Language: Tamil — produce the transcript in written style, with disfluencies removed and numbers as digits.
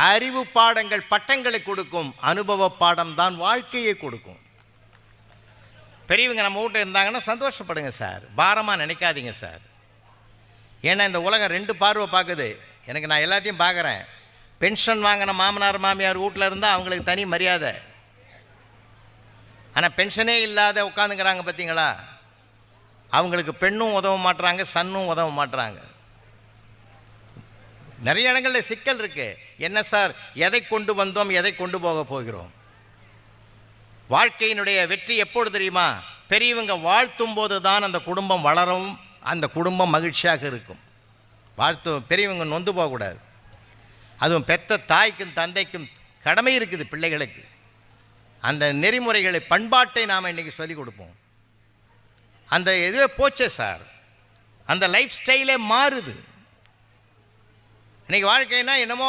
அறிவு பாடங்கள் பட்டங்களை கொடுக்கும், அனுபவ பாடம் தான் வாழ்க்கையை கொடுக்கும். பெரியவங்க நம்ம வீட்டில் இருந்தாங்கன்னா சந்தோஷப்படுங்க சார், பாரமாக நினைக்காதீங்க சார். ஏன்னா இந்த உலகம் ரெண்டு பார்வை பார்க்குது. எனக்கு நான் எல்லாத்தையும் பார்க்குறேன். பென்ஷன் வாங்கின மாமனார் மாமியார் வீட்டில் இருந்தால் அவங்களுக்கு தனி மரியாதை. ஆனால் பென்ஷனே இல்லாத உட்காந்துக்கிறாங்க பார்த்தீங்களா, அவங்களுக்கு பெண்ணும் உதவ மாட்டுறாங்க, சன்னும் உதவ மாட்டுறாங்க. நிறைய இடங்களில் சிக்கல் இருக்குது. என்ன சார், எதை கொண்டு வந்தோம், எதை கொண்டு போக போகிறோம்? வாழ்க்கையினுடைய வெற்றி எப்போது தெரியுமா? பெரியவங்க வாழ்த்தும் போது தான் அந்த குடும்பம் வளரும், அந்த குடும்பம் மகிழ்ச்சியாக இருக்கும். பெரியவங்க நொந்து போகக்கூடாது. அதுவும் பெத்த தாய்க்கும் தந்தைக்கும் கடமை இருக்குது பிள்ளைகளுக்கு. அந்த நெறிமுறைகளை, பண்பாட்டை நாம் இன்றைக்கி சொல்லிக் கொடுப்போம். அந்த இதுவே போச்சே சார், அந்த லைஃப் ஸ்டைலே மாறுது. இன்றைக்கி வாழ்க்கைன்னா என்னமோ